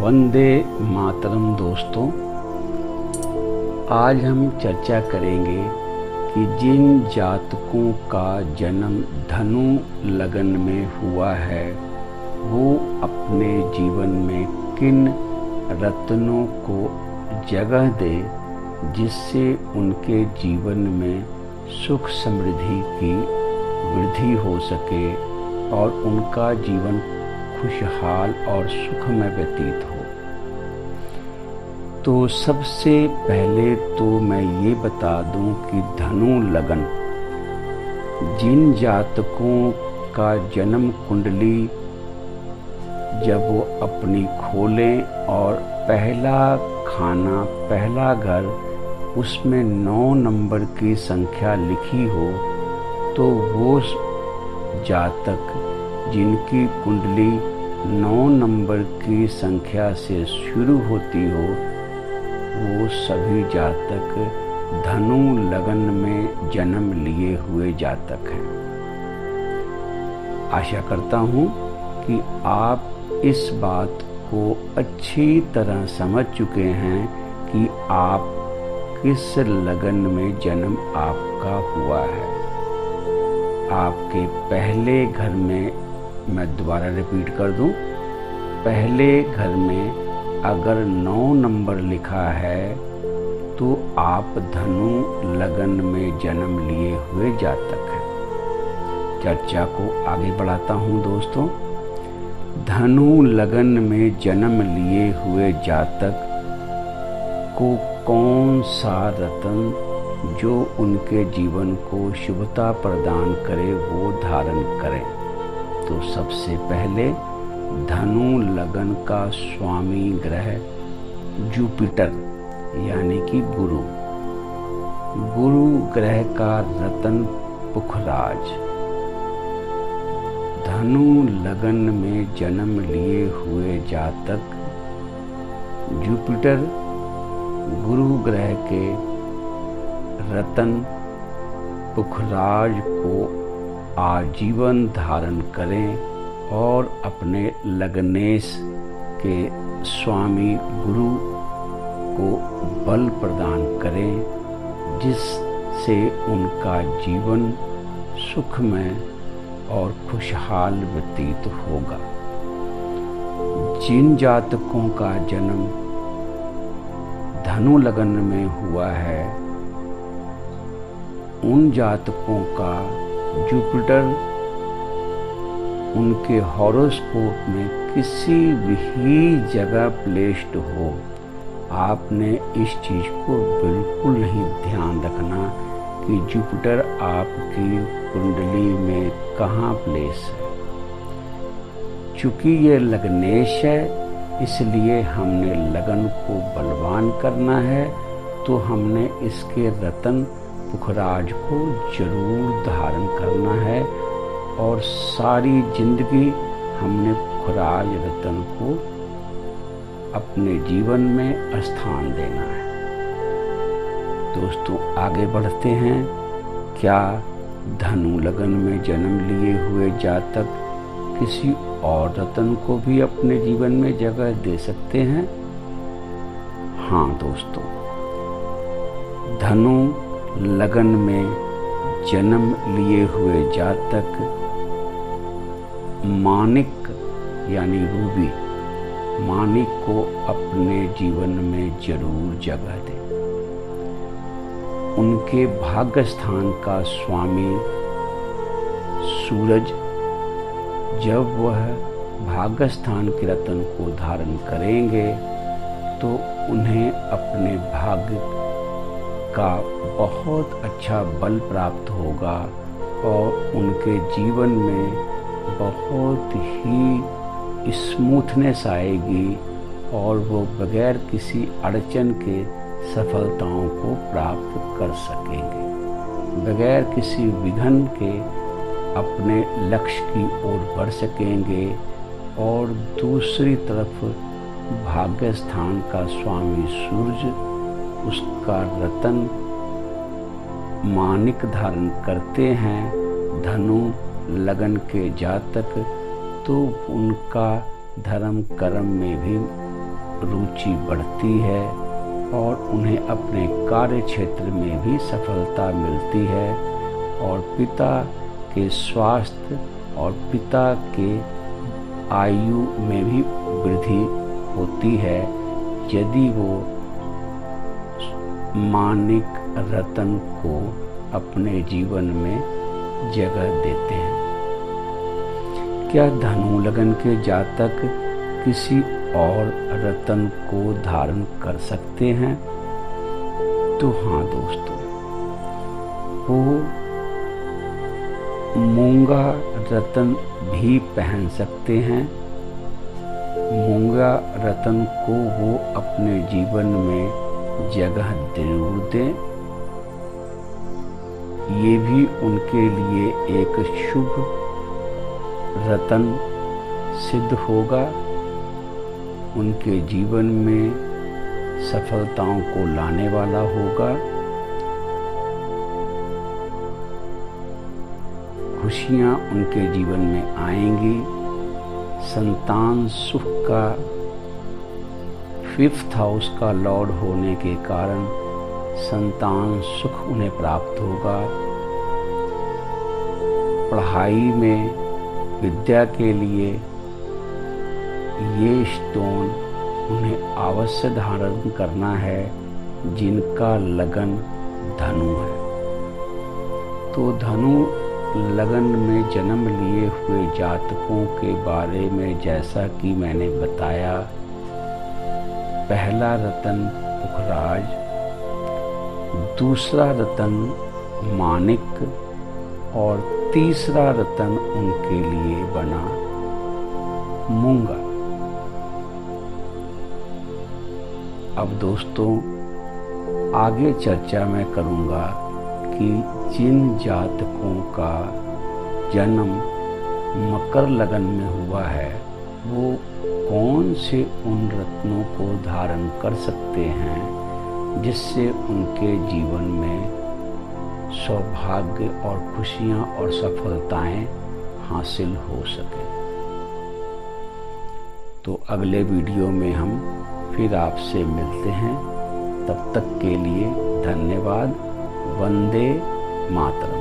वंदे मातरम दोस्तों, आज हम चर्चा करेंगे कि जिन जातकों का जन्म धनु लगन में हुआ है वो अपने जीवन में किन रत्नों को जगह दे जिससे उनके जीवन में सुख समृद्धि की वृद्धि हो सके और उनका जीवन खुशहाल और सुखमय व्यतीत हो। तो सबसे पहले तो मैं ये बता दूं कि धनु लगन जिन जातकों का जन्म कुंडली जब वो अपनी खोलें और पहला खाना पहला घर उसमें 9 नंबर की संख्या लिखी हो तो वो जातक जिनकी कुंडली 9 नंबर की संख्या से शुरू होती हो वो सभी जातक धनु लगन में जन्म लिए हुए जातक हैं। आशा करता हूँ कि आप इस बात को अच्छी तरह समझ चुके हैं कि आप किस लगन में जन्म आपका हुआ है। आपके पहले घर में, मैं दोबारा रिपीट कर दूं, पहले घर में अगर 9 नंबर लिखा है तो आप धनु लगन में जन्म लिए हुए जातक हैं। चर्चा को आगे बढ़ाता हूं दोस्तों। धनु लगन में जन्म लिए हुए जातक को कौन सा रत्न जो उनके जीवन को शुभता प्रदान करे वो धारण करें। तो सबसे पहले धनु लगन का स्वामी ग्रह जुपिटर यानी कि गुरु ग्रह का रत्न पुखराज। धनु लगन में जन्म लिए हुए जातक जुपिटर गुरु ग्रह के रत्न पुखराज को आजीवन धारण करें और अपने लग्नेश के स्वामी गुरु को बल प्रदान करें जिससे उनका जीवन सुखमय और खुशहाल व्यतीत होगा। जिन जातकों का जन्म धनु लगन में हुआ है उन जातकों का जुपिटर उनके हॉरोस्कोप में किसी भी जगह प्लेस्ड हो, आपने इस चीज को बिल्कुल नहीं ध्यान रखना कि जुपिटर आपकी कुंडली में कहाँ प्लेस है। चूंकि ये लग्नेश है इसलिए हमने लगन को बलवान करना है, तो हमने इसके रत्न पुखराज को जरूर धारण करना है और सारी जिंदगी हमने पुखराज रत्न को अपने जीवन में स्थान देना है। दोस्तों आगे बढ़ते हैं। क्या धनु लगन में जन्म लिए हुए जातक किसी और रत्न को भी अपने जीवन में जगह दे सकते हैं? हाँ दोस्तों, धनु लगन में जन्म लिए हुए जातक माणिक यानी रूबी माणिक को अपने जीवन में जरूर जगह दें। उनके भाग्य स्थान का स्वामी सूरज जब वह भाग्य स्थान के रत्न को धारण करेंगे तो उन्हें अपने भाग्य का बहुत अच्छा बल प्राप्त होगा और उनके जीवन में बहुत ही स्मूथनेस आएगी और वो बगैर किसी अड़चन के सफलताओं को प्राप्त कर सकेंगे, बगैर किसी विघ्न के अपने लक्ष्य की ओर बढ़ सकेंगे। और दूसरी तरफ भाग्य स्थान का स्वामी सूर्य उसका रत्न माणिक धारण करते हैं धनु लगन के जातक, तो उनका धर्म कर्म में भी रुचि बढ़ती है और उन्हें अपने कार्य क्षेत्र में भी सफलता मिलती है और पिता के स्वास्थ्य और पिता के आयु में भी वृद्धि होती है यदि वो माणिक रत्न को अपने जीवन में जगह देते हैं। क्या धनु लगन के जातक किसी और रत्न को धारण कर सकते हैं? तो हाँ दोस्तों, वो मूंगा रत्न भी पहन सकते हैं। मूंगा रत्न को वो अपने जीवन में जगह जरूर दें। ये भी उनके लिए एक शुभ रत्न सिद्ध होगा, उनके जीवन में सफलताओं को लाने वाला होगा, खुशियां उनके जीवन में आएंगी। संतान सुख का 5th हाउस का लॉर्ड होने के कारण संतान सुख उन्हें प्राप्त होगा। पढ़ाई में विद्या के लिए ये स्टोन उन्हें अवश्य धारण करना है जिनका लगन धनु है। तो धनु लगन में जन्म लिए हुए जातकों के बारे में जैसा कि मैंने बताया, पहला रत्न पुखराज, दूसरा रत्न माणिक और तीसरा रत्न उनके लिए बना मूंगा। अब दोस्तों आगे चर्चा मैं करूंगा कि जिन जातकों का जन्म मकर लगन में हुआ है वो कौन से उन रत्नों को धारण कर सकते हैं जिससे उनके जीवन में सौभाग्य और खुशियां और सफलताएं हासिल हो सके। तो अगले वीडियो में हम फिर आपसे मिलते हैं। तब तक के लिए धन्यवाद। वंदे मातरम।